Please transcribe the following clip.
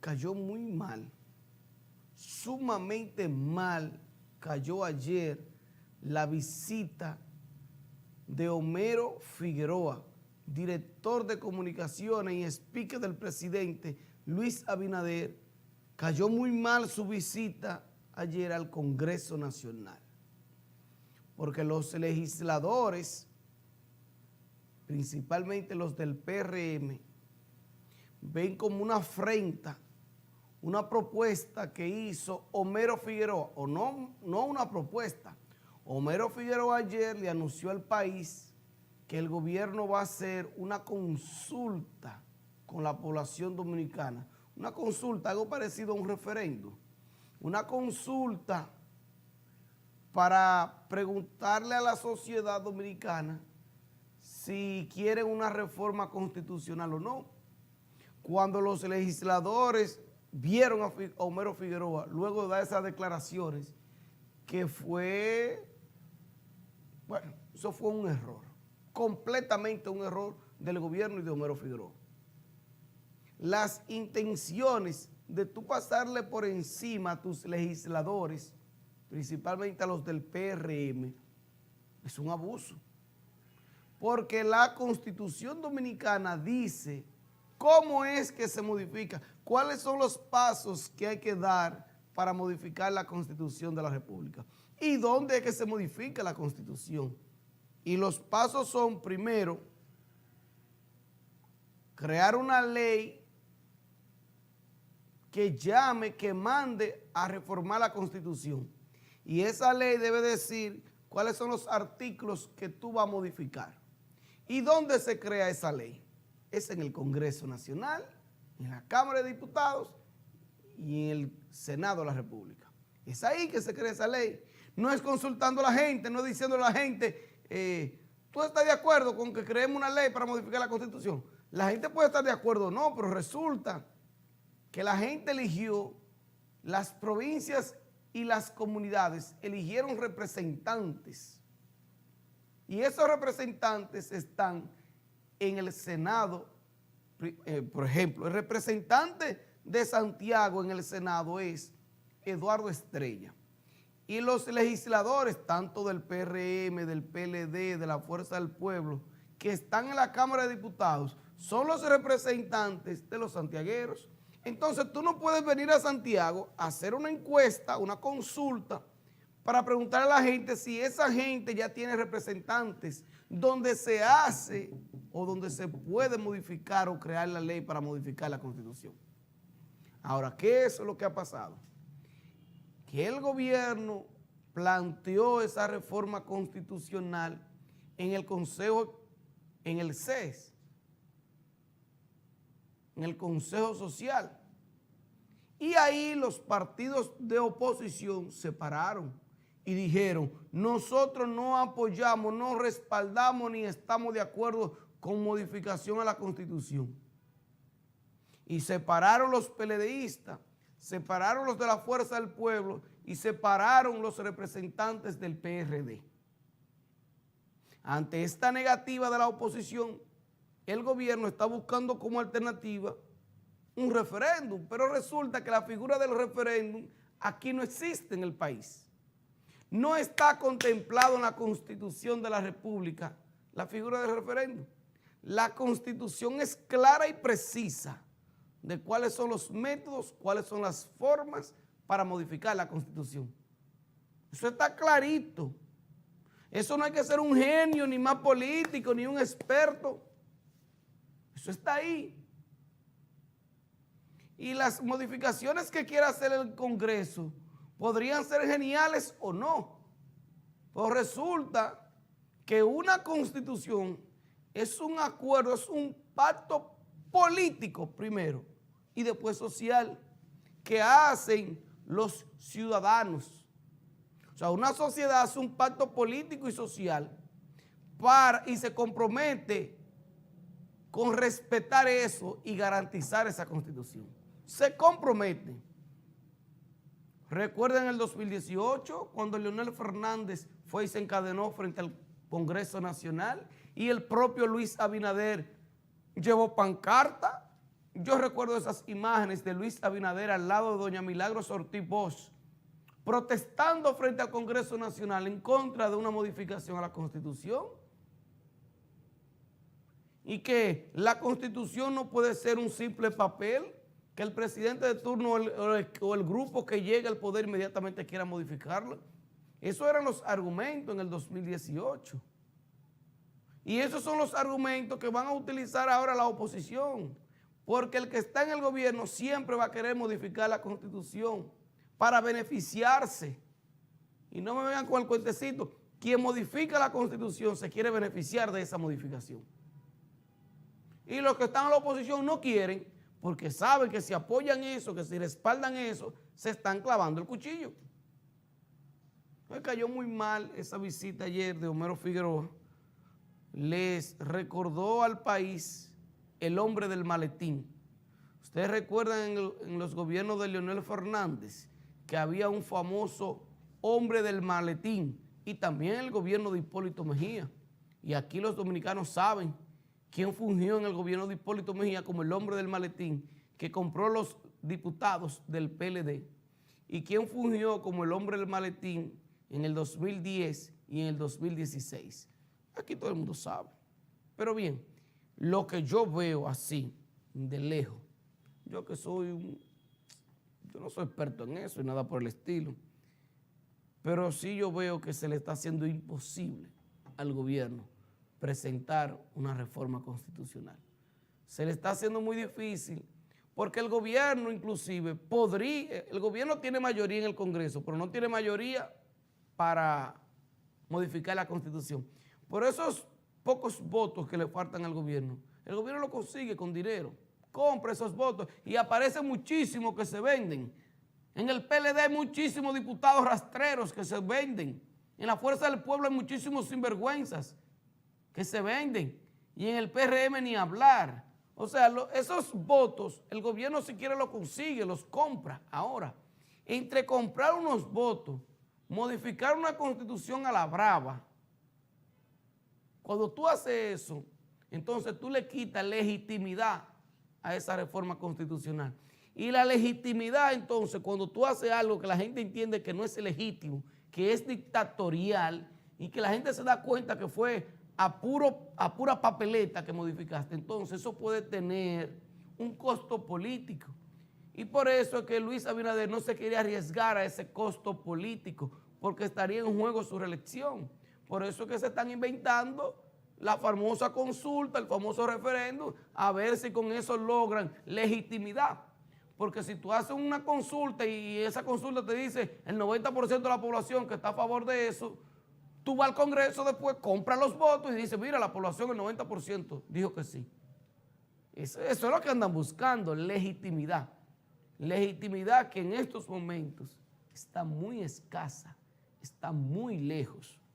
cayó muy mal, sumamente mal cayó ayer la visita de Homero Figueroa, director de comunicaciones y speaker del presidente Luis Abinader. Cayó muy mal su visita ayer al Congreso Nacional, porque los legisladores, principalmente los del PRM, ven como una afrenta, una propuesta que hizo Homero Figueroa, o no una propuesta. Homero Figueroa ayer le anunció al país que el gobierno va a hacer una consulta con la población dominicana, una consulta, algo parecido a un referéndum, una consulta para preguntarle a la sociedad dominicana si quieren una reforma constitucional o no. Cuando los legisladores vieron a Homero Figueroa, luego de dar esas declaraciones, que fue, bueno, eso fue un error, completamente un error del gobierno y de Homero Figueroa. Las intenciones de tú pasarle por encima a tus legisladores, principalmente a los del PRM, es un abuso. Porque la Constitución Dominicana dice cómo es que se modifica, cuáles son los pasos que hay que dar para modificar la Constitución de la República y dónde es que se modifica la Constitución. Y los pasos son, primero, crear una ley que llame, que mande a reformar la Constitución. Y esa ley debe decir cuáles son los artículos que tú vas a modificar. ¿Y dónde se crea esa ley? Es en el Congreso Nacional, en la Cámara de Diputados y en el Senado de la República. Es ahí que se crea esa ley. No es consultando a la gente, no es diciendo a la gente, ¿tú estás de acuerdo con que creemos una ley para modificar la Constitución? La gente puede estar de acuerdo o no, pero resulta que la gente eligió, las provincias y las comunidades eligieron representantes. Y esos representantes están en el Senado. Por ejemplo, el representante de Santiago en el Senado es Eduardo Estrella. Y los legisladores, tanto del PRM, del PLD, de la Fuerza del Pueblo, que están en la Cámara de Diputados, son los representantes de los santiagueros. Entonces tú no puedes venir a Santiago a hacer una encuesta, una consulta, para preguntar a la gente si esa gente ya tiene representantes donde se hace o donde se puede modificar o crear la ley para modificar la Constitución. Ahora, ¿qué es lo que ha pasado? Que el gobierno planteó esa reforma constitucional en el Consejo, en el CES, en el Consejo Social. Y ahí los partidos de oposición se pararon y dijeron, nosotros no apoyamos, no respaldamos ni estamos de acuerdo con modificación a la Constitución. Y separaron los PLDistas, separaron los de la Fuerza del Pueblo y separaron los representantes del PRD. Ante esta negativa de la oposición, el gobierno está buscando como alternativa un referéndum, pero resulta que la figura del referéndum aquí no existe en el país. No está contemplado en la Constitución de la República la figura del referéndum. La Constitución es clara y precisa de cuáles son los métodos, cuáles son las formas para modificar la Constitución. Eso está clarito. Eso no hay que ser un genio, ni más político, ni un experto. Eso está ahí. Y las modificaciones que quiera hacer el Congreso podrían ser geniales o no. Pero resulta que una Constitución es un acuerdo, es un pacto político primero y después social que hacen los ciudadanos. O sea, una sociedad hace un pacto político y social y se compromete con respetar eso y garantizar esa Constitución. Se compromete. Recuerden el 2018, cuando Leonel Fernández fue y se encadenó frente al Congreso Nacional y el propio Luis Abinader llevó pancarta yo recuerdo esas imágenes de Luis Abinader al lado de doña Milagros Ortiz Bosch, protestando frente al Congreso Nacional en contra de una modificación a la Constitución. Y que la Constitución no puede ser un simple papel, que el presidente de turno o el grupo que llegue al poder inmediatamente quiera modificarlo. Esos eran los argumentos en el 2018. Y esos son los argumentos que van a utilizar ahora la oposición, porque el que está en el gobierno siempre va a querer modificar la Constitución para beneficiarse. Y no me vengan con el cuentecito, quien modifica la Constitución se quiere beneficiar de esa modificación. Y los que están en la oposición no quieren, porque saben que si apoyan eso, que si respaldan eso, se están clavando el cuchillo. Me cayó muy mal esa visita ayer de Homero Figueroa. Les recordó al país el hombre del maletín. Ustedes recuerdan en los gobiernos de Leonel Fernández que había un famoso hombre del maletín, y también el gobierno de Hipólito Mejía. Y aquí los dominicanos saben quién fungió en el gobierno de Hipólito Mejía como el hombre del maletín que compró los diputados del PLD, y quién fungió como el hombre del maletín en el 2010 y en el 2016. Aquí todo el mundo sabe. Pero bien, lo que yo veo así, de lejos, yo que yo no soy experto en eso y nada por el estilo, pero sí yo veo que se le está haciendo imposible al gobierno presentar una reforma constitucional. Se le está haciendo muy difícil porque el gobierno inclusive el gobierno tiene mayoría en el Congreso, pero no tiene mayoría para modificar la Constitución. Por esos pocos votos que le faltan al gobierno, el gobierno lo consigue con dinero, compra esos votos y aparecen muchísimos que se venden. En el PLD hay muchísimos diputados rastreros que se venden. En la Fuerza del Pueblo hay muchísimos sinvergüenzas que se venden. Y en el PRM ni hablar. O sea, esos votos, el gobierno si quiere los consigue, los compra. Ahora, entre comprar unos votos, modificar una constitución a la brava, cuando tú haces eso, entonces tú le quitas legitimidad a esa reforma constitucional. Y la legitimidad, entonces, cuando tú haces algo que la gente entiende que no es legítimo, que es dictatorial, y que la gente se da cuenta que fue a pura papeleta que modificaste, entonces eso puede tener un costo político. Y por eso es que Luis Abinader no se quería arriesgar a ese costo político, porque estaría en juego su reelección. Por eso es que se están inventando la famosa consulta, el famoso referéndum, a ver si con eso logran legitimidad. Porque si tú haces una consulta y esa consulta te dice el 90% de la población que está a favor de eso, tú vas al Congreso después, compras los votos y dices, mira, la población, el 90% dijo que sí. Eso es lo que andan buscando, legitimidad. Legitimidad que en estos momentos está muy escasa, está muy lejos.